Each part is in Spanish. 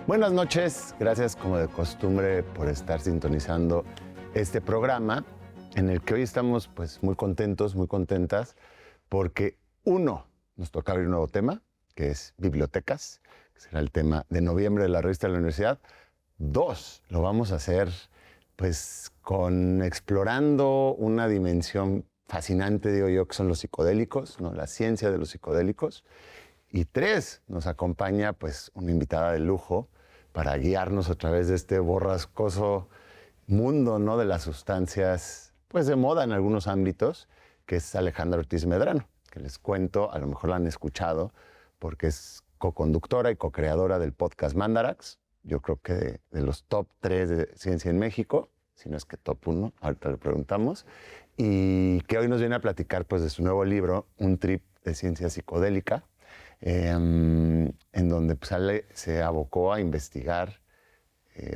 Buenas noches, gracias como de costumbre por estar sintonizando este programa en el que hoy estamos pues muy contentos, muy contentas, porque nos toca abrir un nuevo tema, que es bibliotecas, que será el tema de noviembre de la revista de la universidad. 2, lo vamos a hacer pues explorando una dimensión fascinante, digo yo, que son los psicodélicos, ¿no? La ciencia de los psicodélicos. Y 3, nos acompaña pues una invitada de lujo para guiarnos a través de este borrascoso mundo, ¿no?, de las sustancias pues de moda en algunos ámbitos, que es Alejandra Ortiz Medrano, que les cuento, a lo mejor la han escuchado, porque es coconductora y co-creadora del podcast Mandarax. Yo creo que de los top 3 de ciencia en México, si no es que top 1, ahorita le preguntamos, y que hoy nos viene a platicar pues de su nuevo libro, Un trip de ciencia psicodélica, en donde pues, se abocó a investigar.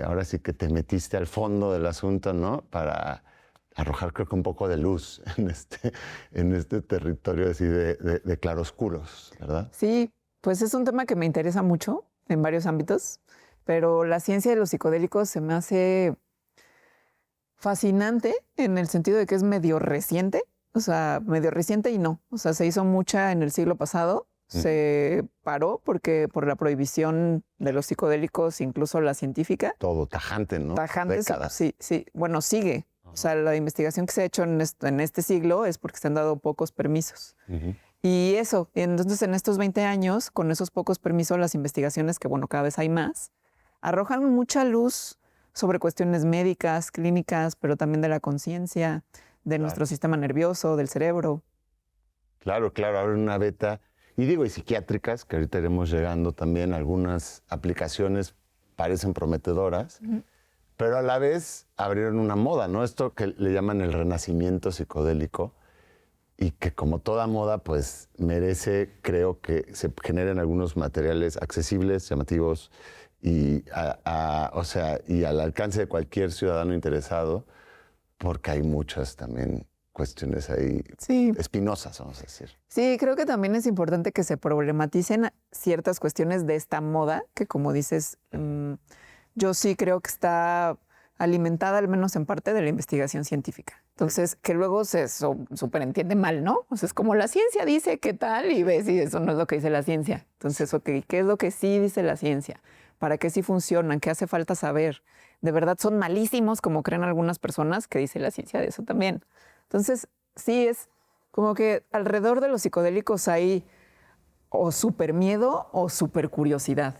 Ahora sí que te metiste al fondo del asunto, ¿no? Para arrojar, creo que un poco de luz en este territorio así de claroscuros, ¿verdad? Sí, pues es un tema que me interesa mucho en varios ámbitos, pero la ciencia de los psicodélicos se me hace fascinante en el sentido de que es medio reciente, o sea, medio reciente y no. O sea, se hizo mucha en el siglo pasado, se paró por la prohibición de los psicodélicos, incluso la científica. Todo tajante, ¿no? Tajante, décadas. sí. Bueno, sigue. O sea, la investigación que se ha hecho en este siglo es porque se han dado pocos permisos. Y eso, entonces en estos 20 años, con esos pocos permisos, las investigaciones, que bueno, cada vez hay más, arrojan mucha luz sobre cuestiones médicas, clínicas, pero también de la conciencia, de nuestro sistema nervioso, del cerebro. Claro, abre una beta. Y psiquiátricas, que ahorita iremos llegando también, algunas aplicaciones parecen prometedoras, pero a la vez abrieron una moda, ¿no? Esto que le llaman el renacimiento psicodélico, y que como toda moda, pues merece, creo que se generen algunos materiales accesibles, llamativos, y y al alcance de cualquier ciudadano interesado, porque hay muchas también cuestiones ahí espinosas, vamos a decir. Sí, creo que también es importante que se problematicen ciertas cuestiones de esta moda, que como dices, yo sí creo que está alimentada al menos en parte de la investigación científica. Entonces, que luego se superentiende mal, ¿no? O sea, es como la ciencia dice qué tal y ves y eso no es lo que dice la ciencia. Entonces, ¿qué es lo que sí dice la ciencia? ¿Para qué sí funcionan? ¿Qué hace falta saber? ¿De verdad son malísimos como creen algunas personas? ¿Qué dice la ciencia de eso también? Entonces, sí, es como que alrededor de los psicodélicos hay o súper miedo o súper curiosidad.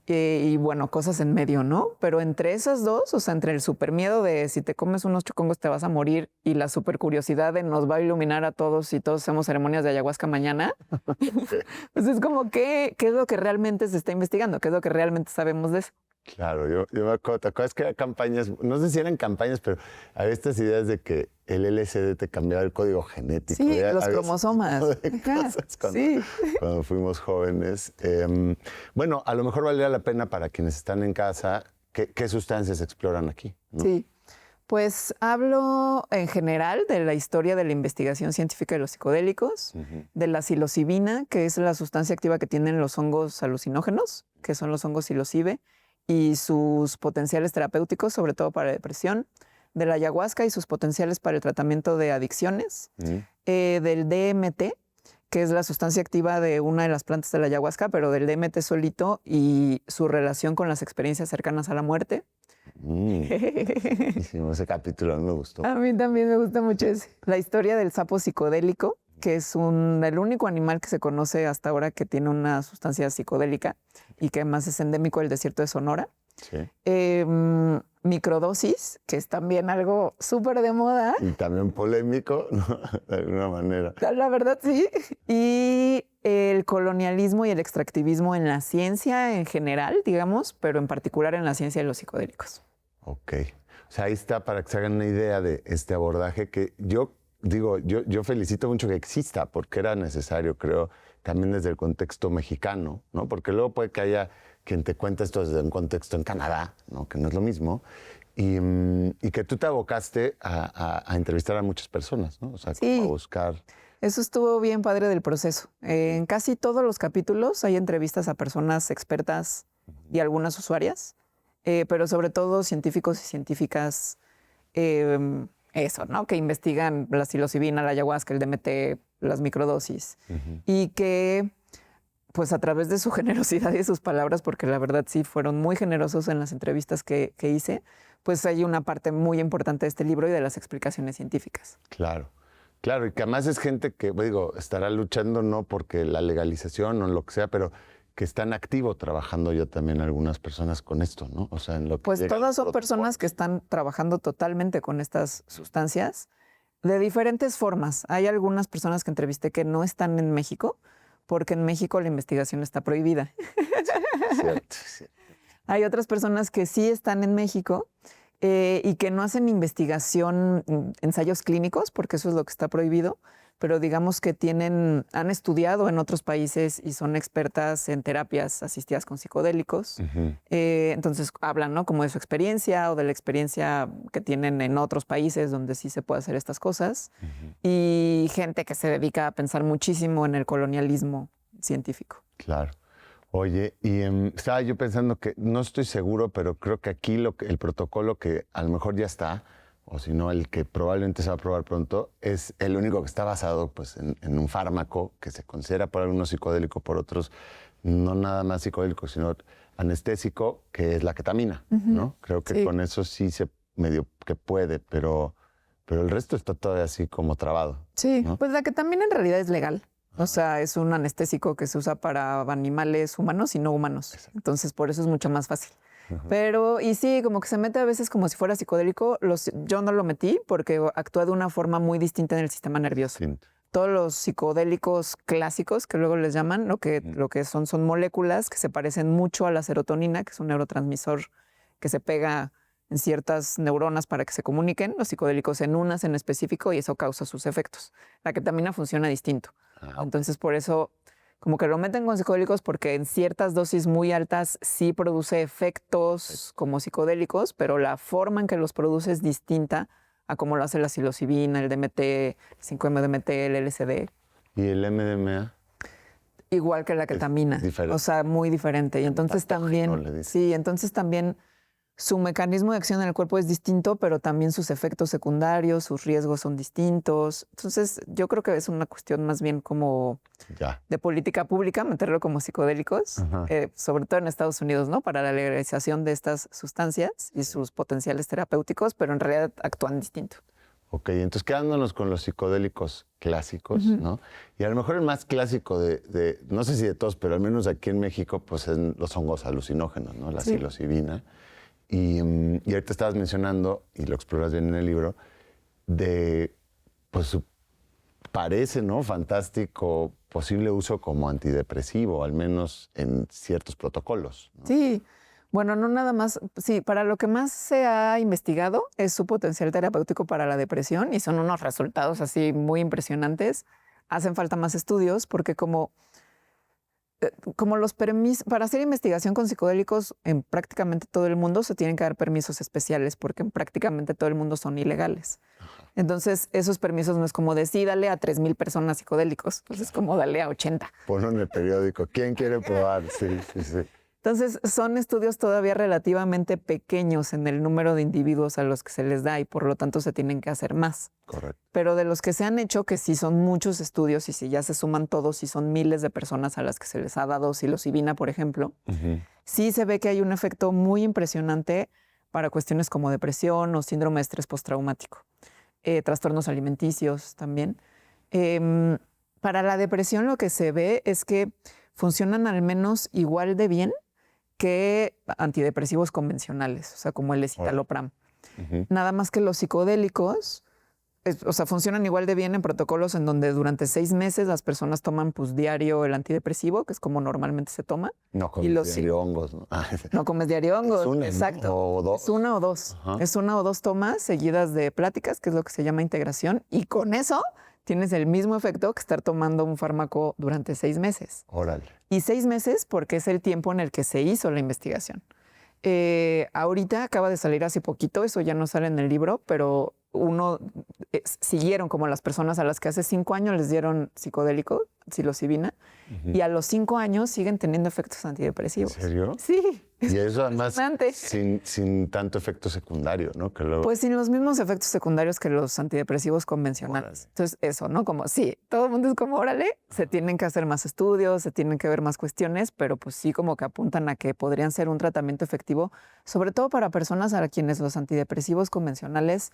Y bueno, cosas en medio, ¿no? Pero entre esas dos, o sea, entre el súper miedo de si te comes unos chocongos te vas a morir y la súper curiosidad de nos va a iluminar a todos y todos hacemos ceremonias de ayahuasca mañana, pues es como ¿qué es lo que realmente se está investigando? ¿Qué es lo que realmente sabemos de eso? Claro, yo me acuerdo, ¿te acuerdas que había campañas? No sé si eran campañas, pero había estas ideas de que el LSD te cambiaba el código genético. Sí, los cromosomas. Cuando fuimos jóvenes. Bueno, a lo mejor valdría la pena para quienes están en casa, ¿qué sustancias exploran aquí, ¿no? Sí, pues hablo en general de la historia de la investigación científica de los psicodélicos, de la psilocibina, que es la sustancia activa que tienen los hongos alucinógenos, que son los hongos psilocibe, y sus potenciales terapéuticos, sobre todo para la depresión, de la ayahuasca y sus potenciales para el tratamiento de adicciones, del DMT, que es la sustancia activa de una de las plantas de la ayahuasca, pero del DMT solito y su relación con las experiencias cercanas a la muerte. Ese capítulo a mí me gustó. A mí también me gusta mucho ese. La historia del sapo psicodélico, que es el único animal que se conoce hasta ahora que tiene una sustancia psicodélica y que además es endémico del desierto de Sonora. Sí. Microdosis, que es también algo súper de moda. Y también polémico, ¿no? De alguna manera. La verdad, sí. Y el colonialismo y el extractivismo en la ciencia en general, digamos, pero en particular en la ciencia de los psicodélicos. Ok. O sea, ahí está para que se hagan una idea de este abordaje que yo felicito mucho que exista porque era necesario, creo, también desde el contexto mexicano, ¿no? Porque luego puede que haya quien te cuente esto desde un contexto en Canadá, ¿no? Que no es lo mismo. Y que tú te abocaste a entrevistar a muchas personas, ¿no? O sea, sí, a buscar. Eso estuvo bien padre del proceso. En casi todos los capítulos hay entrevistas a personas expertas y algunas usuarias, pero sobre todo científicos y científicas, eso, ¿no? Que investigan la psilocibina, la ayahuasca, el DMT, las microdosis, y que pues a través de su generosidad y sus palabras, porque la verdad sí fueron muy generosos en las entrevistas que hice, pues hay una parte muy importante de este libro y de las explicaciones científicas. Claro, claro, y que además es gente que, digo, estará luchando no porque la legalización o lo que sea, pero que están activo trabajando ya también algunas personas con esto, ¿no? O sea, en lo que pues todas son personas que están trabajando totalmente con estas sustancias de diferentes formas. Hay algunas personas que entrevisté que no están en México, porque en México la investigación está prohibida. Cierto. Hay otras personas que sí están en México y que no hacen investigación, ensayos clínicos, porque eso es lo que está prohibido, pero digamos que han estudiado en otros países y son expertas en terapias asistidas con psicodélicos. Entonces hablan, ¿no? Como de su experiencia o de la experiencia que tienen en otros países donde sí se puede hacer estas cosas. Y gente que se dedica a pensar muchísimo en el colonialismo científico. Claro. Oye, y estaba yo pensando que no estoy seguro, pero creo que aquí el protocolo que a lo mejor ya está, o si no, el que probablemente se va a aprobar pronto, es el único que está basado pues, en un fármaco que se considera por algunos psicodélico, por otros no nada más psicodélico, sino anestésico, que es la ketamina, ¿no? Creo que con eso sí se medio que puede, pero el resto está todavía así como trabado. Sí, ¿no? Pues la ketamina en realidad es legal. O sea, es un anestésico que se usa para animales humanos y no humanos. Exacto. Entonces, por eso es mucho más fácil. Pero, y sí, como que se mete a veces como si fuera psicodélico. Yo no lo metí porque actúa de una forma muy distinta en el sistema nervioso. Sí. Todos los psicodélicos clásicos, que luego les llaman, lo que son moléculas que se parecen mucho a la serotonina, que es un neurotransmisor que se pega en ciertas neuronas para que se comuniquen, los psicodélicos en unas en específico, y eso causa sus efectos. La ketamina funciona distinto. Entonces, por eso, como que lo meten con psicodélicos, porque en ciertas dosis muy altas sí produce efectos como psicodélicos, pero la forma en que los produce es distinta a como lo hace la psilocibina, el DMT, el 5-MeO-DMT, el LSD. ¿Y el MDMA? Igual que la ketamina. O sea, muy diferente. Y entonces también, su mecanismo de acción en el cuerpo es distinto, pero también sus efectos secundarios, sus riesgos son distintos. Entonces, yo creo que es una cuestión más bien como de política pública, meterlo como psicodélicos, sobre todo en Estados Unidos, ¿no? Para la legalización de estas sustancias y sus potenciales terapéuticos, pero en realidad actúan distinto. Ok, entonces quedándonos con los psicodélicos clásicos, ¿no? Y a lo mejor el más clásico no sé si de todos, pero al menos aquí en México, pues es los hongos alucinógenos, ¿no? La psilocibina. Y ahorita estabas mencionando, y lo exploras bien en el libro, pues parece, ¿no? Fantástico posible uso como antidepresivo, al menos en ciertos protocolos, ¿no? Sí, bueno, no nada más, sí, para lo que más se ha investigado es su potencial terapéutico para la depresión y son unos resultados así muy impresionantes. Hacen falta más estudios porque como los permisos, para hacer investigación con psicodélicos en prácticamente todo el mundo se tienen que dar permisos especiales porque en prácticamente todo el mundo son ilegales. Entonces, esos permisos no es como decir, dale a 3,000 personas psicodélicos, pues es como dale a 80. Ponlo en el periódico, ¿quién quiere probar? Sí. Entonces, son estudios todavía relativamente pequeños en el número de individuos a los que se les da y por lo tanto se tienen que hacer más. Correcto. Pero de los que se han hecho, que sí son muchos estudios y si ya se suman todos, sí son miles de personas a las que se les ha dado psilocibina, por ejemplo, sí se ve que hay un efecto muy impresionante para cuestiones como depresión o síndrome de estrés postraumático. Trastornos alimenticios también. Para la depresión lo que se ve es que funcionan al menos igual de bien que antidepresivos convencionales, o sea, como el escitalopram. Nada más que los psicodélicos, funcionan igual de bien en protocolos en donde durante 6 meses las personas toman pues diario el antidepresivo, que es como normalmente se toma. No comes diario hongos, ¿no? No comes diario hongos, es una, exacto. ¿no? O dos. Es una o dos. Es una o dos tomas seguidas de pláticas, que es lo que se llama integración, y con eso tienes el mismo efecto que estar tomando un fármaco durante 6 meses. Órale. Y 6 meses porque es el tiempo en el que se hizo la investigación. Ahorita acaba de salir hace poquito, eso ya no sale en el libro, pero siguieron como las personas a las que hace 5 años les dieron psicodélico, psilocibina, y a los 5 años siguen teniendo efectos antidepresivos. ¿En serio? Sí. Y eso además impresionante. sin tanto efecto secundario, ¿no? Que luego... Pues sin los mismos efectos secundarios que los antidepresivos convencionales. Órale. Entonces, eso, ¿no? Como, sí, todo el mundo es como, órale, se tienen que hacer más estudios, se tienen que ver más cuestiones, pero pues sí como que apuntan a que podrían ser un tratamiento efectivo, sobre todo para personas a quienes los antidepresivos convencionales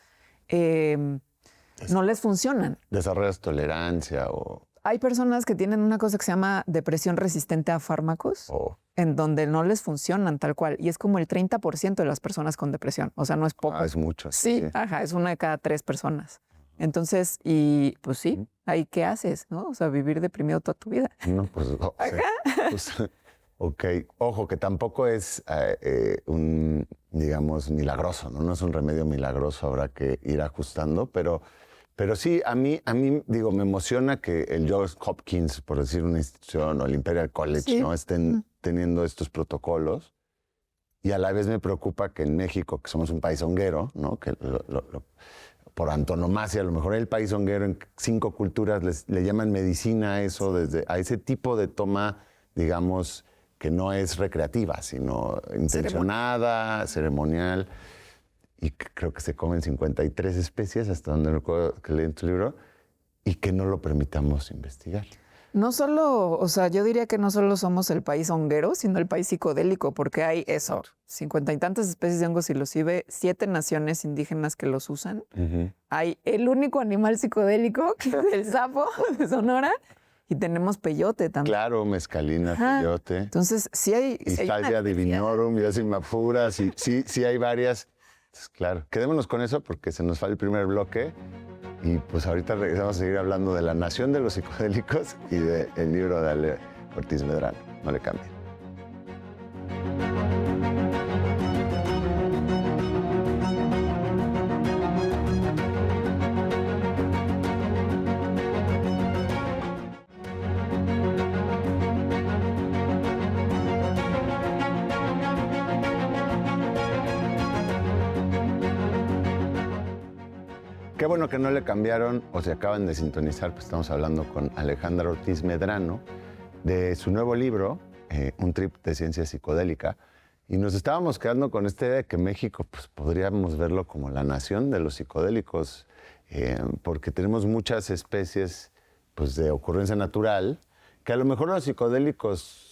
no les funcionan. ¿Desarrollas tolerancia o...? Hay personas que tienen una cosa que se llama depresión resistente a fármacos, en donde no les funcionan tal cual. Y es como el 30% de las personas con depresión. O sea, no es poco. Ah, es mucho. Sí, ajá, es 1 de cada 3 personas. Entonces, y pues sí, ahí qué haces, ¿no? O sea, vivir deprimido toda tu vida. No, pues... pues ok. Ojo, que tampoco es un, digamos, milagroso, ¿no? No es un remedio milagroso, habrá que ir ajustando, pero sí, a mí, digo, me emociona que el Johns Hopkins, por decir una institución, o el Imperial College, ¿no? Estén teniendo estos protocolos. Y a la vez me preocupa que en México, que somos un país honguero, ¿no? Que por antonomasia, a lo mejor el país honguero en 5 culturas le llaman medicina a eso, a ese tipo de toma, digamos, que no es recreativa, sino intencionada, ceremonial. Y creo que se comen 53 especies, hasta donde recuerdo que leí en tu libro, y que no lo permitamos investigar. No solo, o sea, yo diría que no solo somos el país honguero, sino el país psicodélico, porque hay 50 y tantas especies de hongos psilocibe, 7 naciones indígenas que los usan. Hay el único animal psicodélico, que es el sapo de Sonora, y tenemos peyote también. Claro, mescalina, peyote. Entonces, sí hay... Y Salvia divinorum, y Asimafura, sí hay varias. Entonces, claro, quedémonos con eso porque se nos fue el primer bloque y pues ahorita regresamos a seguir hablando de la nación de los psicodélicos y del libro de Ale Ortiz Medrano. No le cambien. Qué bueno que no le cambiaron o se acaban de sintonizar, pues estamos hablando con Alejandra Ortiz Medrano de su nuevo libro, Un trip de ciencia psicodélica. Y nos estábamos quedando con esta idea de que México pues, podríamos verlo como la nación de los psicodélicos, porque tenemos muchas especies pues, de ocurrencia natural, que a lo mejor los psicodélicos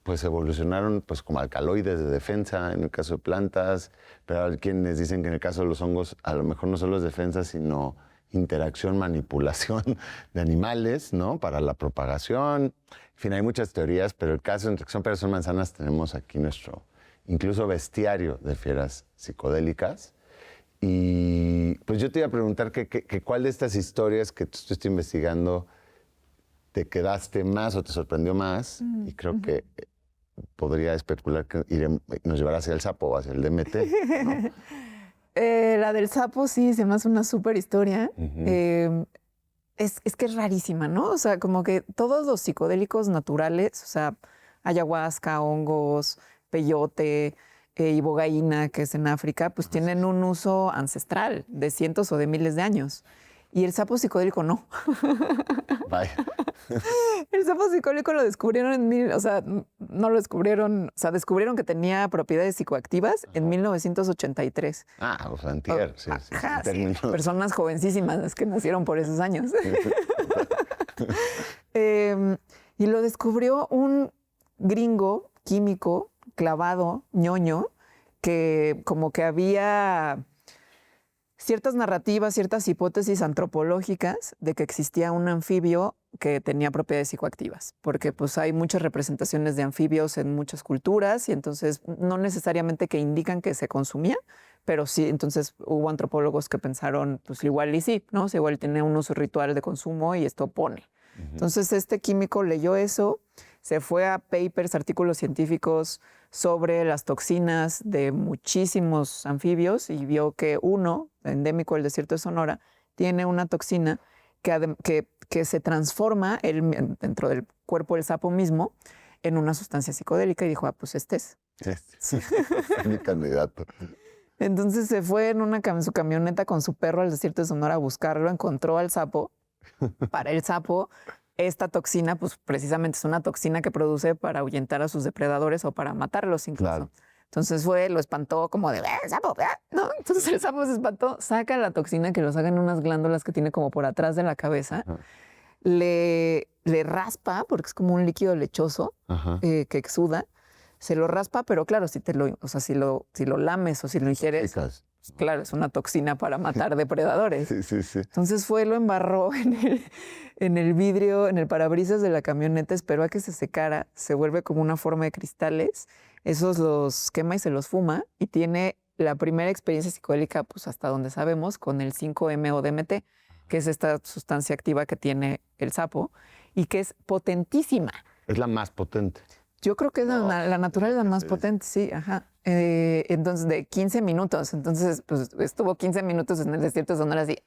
pues evolucionaron pues como alcaloides de defensa en el caso de plantas, pero hay quienes dicen que en el caso de los hongos a lo mejor no solo es defensa, sino interacción, manipulación de animales, ¿no? Para la propagación. En fin, hay muchas teorías, pero el caso entre que son peras son manzanas, tenemos aquí nuestro incluso bestiario de fieras psicodélicas. Y pues yo te iba a preguntar que cuál de estas historias que tú estás investigando te quedaste más o te sorprendió más, y creo que podría especular que nos llevará hacia el sapo o hacia el DMT, ¿no? La del sapo sí, se me hace una súper historia. Es que es rarísima, ¿no? O sea, como que todos los psicodélicos naturales, o sea, ayahuasca, hongos, peyote, ibogaína, que es en África, pues tienen un uso ancestral de cientos o de miles de años. Y el sapo psicodélico no. Vaya. El sapo psicodélico lo descubrieron no lo descubrieron, o sea, descubrieron que tenía propiedades psicoactivas en 1983. Ah, o sea, antier, sí. Personas jovencísimas que nacieron por esos años. Y lo descubrió un gringo químico clavado, ñoño, que como que había ciertas narrativas, ciertas hipótesis antropológicas de que existía un anfibio que tenía propiedades psicoactivas, porque pues hay muchas representaciones de anfibios en muchas culturas y entonces no necesariamente que indican que se consumía, pero sí, entonces hubo antropólogos que pensaron, pues igual y sí, ¿no? O sea, igual tiene un uso ritual de consumo y esto pone. Entonces este químico leyó eso, se fue a papers, artículos científicos sobre las toxinas de muchísimos anfibios y vio que uno, endémico del desierto de Sonora, tiene una toxina que se transforma dentro del cuerpo del sapo mismo en una sustancia psicodélica y dijo, pues este es. Sí, es mi candidato. Entonces se fue en su camioneta con su perro al desierto de Sonora a buscarlo, encontró al sapo. Para el sapo, esta toxina, pues precisamente es una toxina que produce para ahuyentar a sus depredadores o para matarlos incluso. Claro. Entonces lo espantó como de, sapo, ¿no? Entonces el sapo se espantó, saca la toxina que lo saca en unas glándulas que tiene como por atrás de la cabeza, le raspa, porque es como un líquido lechoso que exuda, se lo raspa, pero claro, si lo lames o si lo ingieres, claro, es una toxina para matar depredadores. Sí. Entonces lo embarró en el vidrio, en el parabrisas de la camioneta, esperó a que se secara, se vuelve como una forma de cristales, esos los quema y se los fuma, y tiene la primera experiencia psicodélica, pues hasta donde sabemos, con el 5-MeO-DMT, que es esta sustancia activa que tiene el sapo y que es potentísima. Es la más potente. Yo creo que es la natural es la más potente, sí, ajá. Entonces, de 15 minutos. Entonces, pues estuvo 15 minutos en el desierto de Sonora así.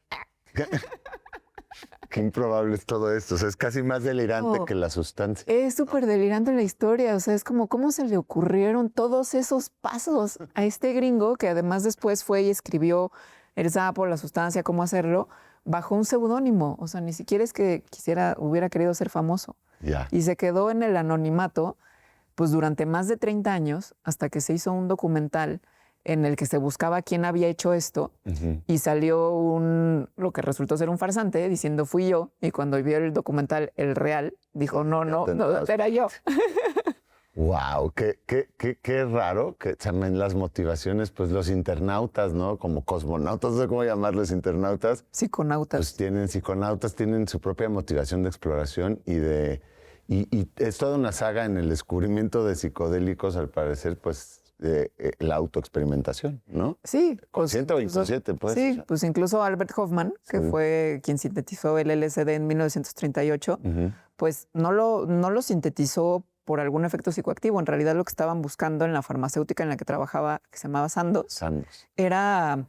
Qué improbable es todo esto. O sea, es casi más delirante que la sustancia. Es súper delirante la historia. O sea, es como cómo se le ocurrieron todos esos pasos a este gringo que además después fue y escribió el sapo, la sustancia, cómo hacerlo, bajo un seudónimo. O sea, ni siquiera es que hubiera querido ser famoso. Ya. Y se quedó en el anonimato pues durante más de 30 años, hasta que se hizo un documental en el que se buscaba quién había hecho esto, y salió lo que resultó ser un farsante diciendo fui yo, y cuando vio el documental, el real, dijo no, era yo. Wow, qué raro que también las motivaciones, pues los internautas, ¿no? Como cosmonautas, no sé cómo llamarlos, internautas. Psiconautas. Pues psiconautas tienen su propia motivación de exploración y es toda una saga en el descubrimiento de psicodélicos, al parecer, pues la autoexperimentación, ¿no? Sí. Consciente o inconsciente, pues. Sí, pues incluso Albert Hoffman, que fue quien sintetizó el LSD en 1938, pues no lo sintetizó por algún efecto psicoactivo. En realidad lo que estaban buscando en la farmacéutica en la que trabajaba, que se llamaba Sandoz, era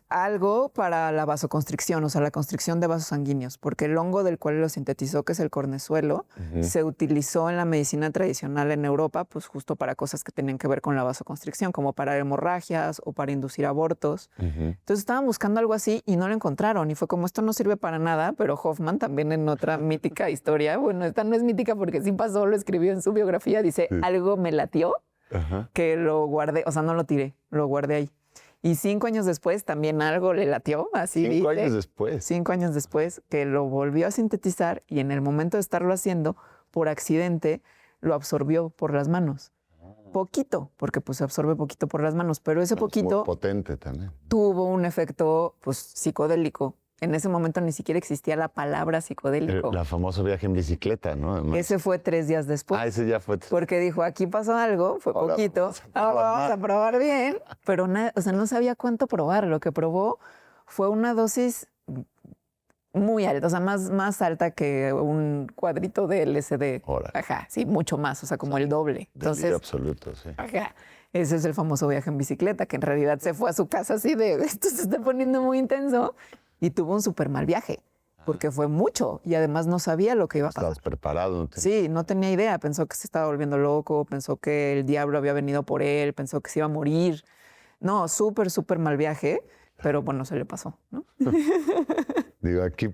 algo para la vasoconstricción, o sea, la constricción de vasos sanguíneos, porque el hongo del cual lo sintetizó, que es el cornezuelo, se utilizó en la medicina tradicional en Europa, pues justo para cosas que tenían que ver con la vasoconstricción, como para hemorragias o para inducir abortos. Entonces estaban buscando algo así y no lo encontraron, y fue como, esto no sirve para nada, pero Hoffman también en otra mítica historia, bueno, esta no es mítica porque sí pasó, lo escribió en su biografía, dice, algo me latió, que lo guardé, o sea, no lo tiré, lo guardé ahí. Y 5 años después también algo le latió, así 5 años después. 5 años después, que lo volvió a sintetizar y en el momento de estarlo haciendo, por accidente, lo absorbió por las manos. Poquito, porque pues se absorbe poquito por las manos, pero ese poquito muy potente también. Tuvo un efecto pues psicodélico. En ese momento ni siquiera existía la palabra psicodélico. El famoso viaje en bicicleta, ¿no? Además. Ese fue 3 días después. Ese ya fue. Porque dijo, aquí pasó algo, fue poquito, ahora vamos a probar bien. Pero no sabía cuánto probar. Lo que probó fue una dosis muy alta, o sea, más alta que un cuadrito de LSD. Ajá, sí, mucho más, o sea, como el doble. Entonces, absoluto, sí. Ajá. Ese es el famoso viaje en bicicleta, que en realidad se fue a su casa así de, esto se está poniendo muy intenso. Y tuvo un súper mal viaje, porque fue mucho y además no sabía lo que iba a pasar. ¿Estabas preparado? Sí, no tenía idea. Pensó que se estaba volviendo loco, pensó que el diablo había venido por él, pensó que se iba a morir. No, súper mal viaje, pero bueno, se le pasó, ¿no? Digo, aquí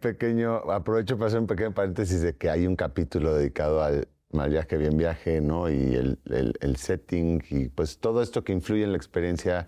aprovecho para hacer un pequeño paréntesis de que hay un capítulo dedicado al mal viaje, bien viaje, ¿no? Y el setting y pues todo esto que influye en la experiencia,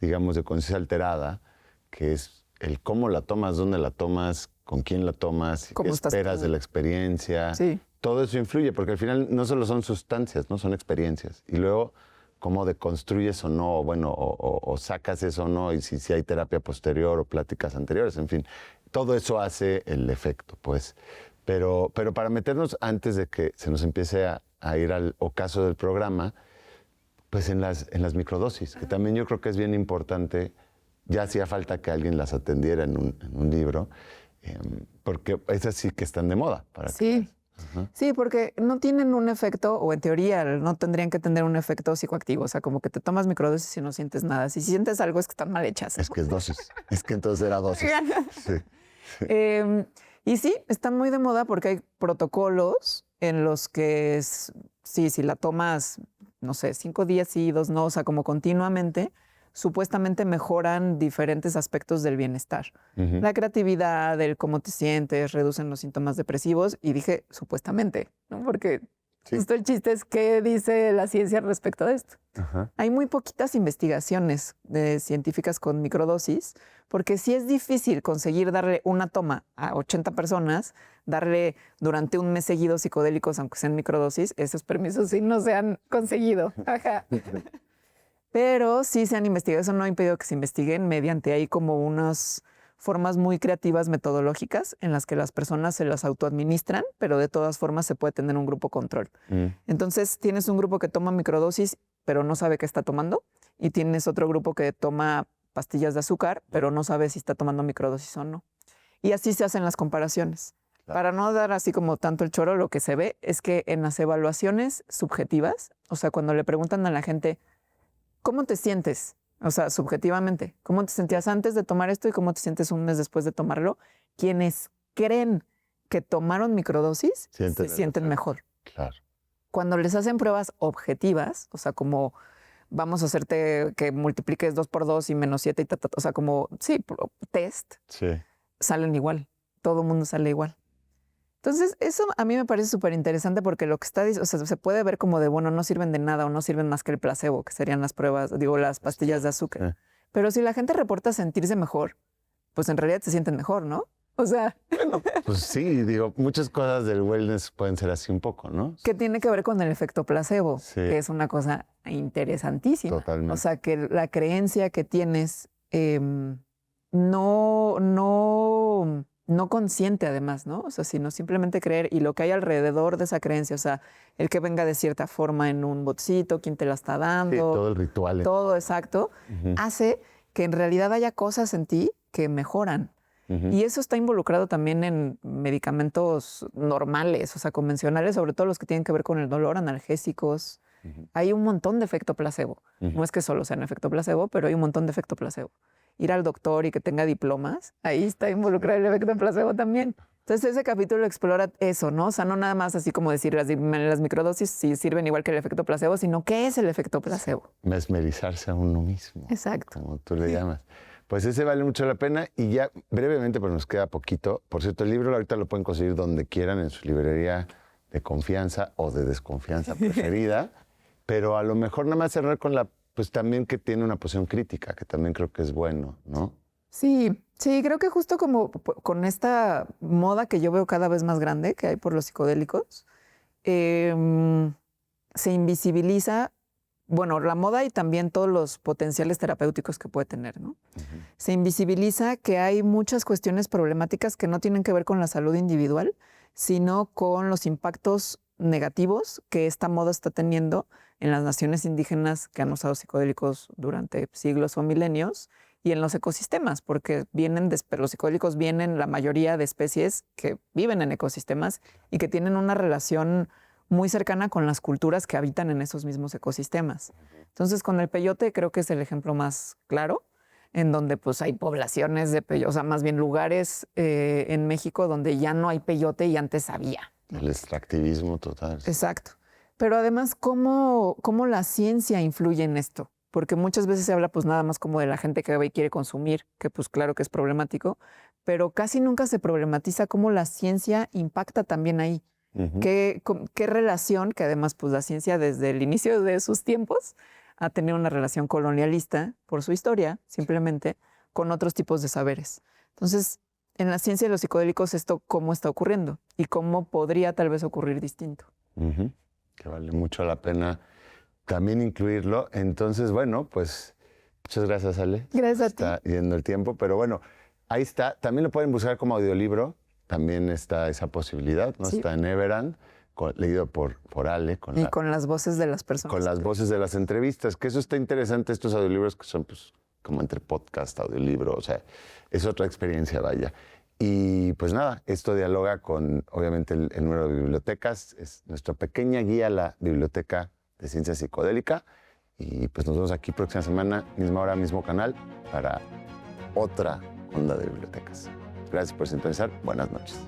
digamos, de conciencia alterada, que es el cómo la tomas, dónde la tomas, con quién la tomas, qué esperas de la experiencia. Sí. Todo eso influye, porque al final no solo son sustancias, no son experiencias. Y luego, cómo deconstruyes o no, bueno, o sacas eso o no, y si hay terapia posterior o pláticas anteriores, en fin. Todo eso hace el efecto, pues. Pero para meternos antes de que se nos empiece a ir al ocaso del programa, pues en las microdosis, que también yo creo que es bien importante. Ya hacía falta que alguien las atendiera en un libro, porque esas sí que están de moda. Sí, porque no tienen un efecto, o en teoría no tendrían que tener un efecto psicoactivo. O sea, como que te tomas microdosis y no sientes nada. Si sientes algo es que están mal hechas. Es que es dosis. Es que entonces era dosis. Sí. Y sí, están muy de moda porque hay protocolos en los que si la tomas, no sé, 5 días sí, 2 no, o sea, como continuamente, supuestamente mejoran diferentes aspectos del bienestar. La creatividad, el cómo te sientes, reducen los síntomas depresivos. Y dije, supuestamente, ¿no? Porque justo el chiste es qué dice la ciencia respecto de esto. Hay muy poquitas investigaciones científicas con microdosis, porque sí es difícil conseguir darle una toma a 80 personas, darle durante un mes seguido psicodélicos, aunque sean microdosis. Esos permisos sí no se han conseguido. Pero sí se han investigado. Eso no ha impedido que se investiguen mediante ahí como unas formas muy creativas metodológicas en las que las personas se las autoadministran, pero de todas formas se puede tener un grupo control. Entonces tienes un grupo que toma microdosis, pero no sabe qué está tomando, y tienes otro grupo que toma pastillas de azúcar, pero no sabe si está tomando microdosis o no. Y así se hacen las comparaciones. Claro. Para no dar así como tanto el choro, lo que se ve es que en las evaluaciones subjetivas, o sea, cuando le preguntan a la gente, ¿cómo te sientes? O sea, subjetivamente, ¿cómo te sentías antes de tomar esto y cómo te sientes un mes después de tomarlo? Quienes creen que tomaron microdosis se sienten mejor. Claro. Cuando les hacen pruebas objetivas, o sea, como vamos a hacerte que multipliques 2 por 2 y menos 7 y o sea, como, sí, test, salen igual. Todo el mundo sale igual. Entonces, eso a mí me parece súper interesante porque lo que está diciendo, o sea, se puede ver como de, bueno, no sirven de nada o no sirven más que el placebo, que serían las pruebas, digo, las pastillas de azúcar. Pero si la gente reporta sentirse mejor, pues en realidad se sienten mejor, ¿no? O sea... Bueno, pues sí, digo, muchas cosas del wellness pueden ser así un poco, ¿no? Que tiene que ver con el efecto placebo, que es una cosa interesantísima. Totalmente. O sea, que la creencia que tienes no consciente además, ¿no? O sea, sino simplemente creer y lo que hay alrededor de esa creencia, o sea, el que venga de cierta forma en un botecito, quién te la está dando. Sí, todo el ritual. Todo, exacto, hace que en realidad haya cosas en ti que mejoran. Y eso está involucrado también en medicamentos normales, o sea, convencionales, sobre todo los que tienen que ver con el dolor, analgésicos. Hay un montón de efecto placebo. No es que solo sean efecto placebo, pero hay un montón de efecto placebo. Ir al doctor y que tenga diplomas, ahí está involucrado el efecto placebo también. Entonces ese capítulo explora eso, ¿no? O sea, no nada más así como decir las microdosis sí sirven igual que el efecto placebo, sino ¿qué es el efecto placebo? Mesmerizarse a uno mismo. Exacto. Como tú le llamas. Pues ese vale mucho la pena y ya brevemente, pues nos queda poquito. Por cierto, el libro ahorita lo pueden conseguir donde quieran, en su librería de confianza o de desconfianza preferida, pero a lo mejor nada más cerrar con pues también que tiene una posición crítica, que también creo que es bueno, ¿no? Sí, creo que justo como con esta moda que yo veo cada vez más grande que hay por los psicodélicos, se invisibiliza, bueno, la moda y también todos los potenciales terapéuticos que puede tener, ¿no? Se invisibiliza que hay muchas cuestiones problemáticas que no tienen que ver con la salud individual, sino con los impactos negativos que esta moda está teniendo en las naciones indígenas que han usado psicodélicos durante siglos o milenios y en los ecosistemas, porque los psicodélicos vienen la mayoría de especies que viven en ecosistemas y que tienen una relación muy cercana con las culturas que habitan en esos mismos ecosistemas. Entonces, con el peyote creo que es el ejemplo más claro, en donde pues hay poblaciones de peyote, o sea, más bien lugares en México donde ya no hay peyote y antes había. El extractivismo total. Exacto. Pero además, ¿cómo la ciencia influye en esto? Porque muchas veces se habla pues nada más como de la gente que va y quiere consumir, que pues claro que es problemático, pero casi nunca se problematiza cómo la ciencia impacta también ahí. ¿Qué relación, que además pues la ciencia desde el inicio de sus tiempos ha tenido una relación colonialista por su historia, simplemente, con otros tipos de saberes? Entonces, en la ciencia de los psicodélicos, esto cómo está ocurriendo y cómo podría tal vez ocurrir distinto. Que vale mucho la pena también incluirlo. Entonces, bueno, pues muchas gracias, Ale. Gracias a ti. Está yendo el tiempo, pero bueno, ahí está. También lo pueden buscar como audiolibro. También está esa posibilidad, ¿no? Sí. Está en Everand, leído por Ale. Con las voces de las personas. Con las voces de las entrevistas, que eso está interesante, estos audiolibros que son pues como entre podcast, audiolibro, o sea, es otra experiencia, vaya. Y pues nada, esto dialoga con, obviamente, el número de bibliotecas, es nuestra pequeña guía a la Biblioteca de Ciencia Psicodélica. Y pues nos vemos aquí próxima semana, misma hora, mismo canal, para otra onda de bibliotecas. Gracias por sintonizar. Buenas noches.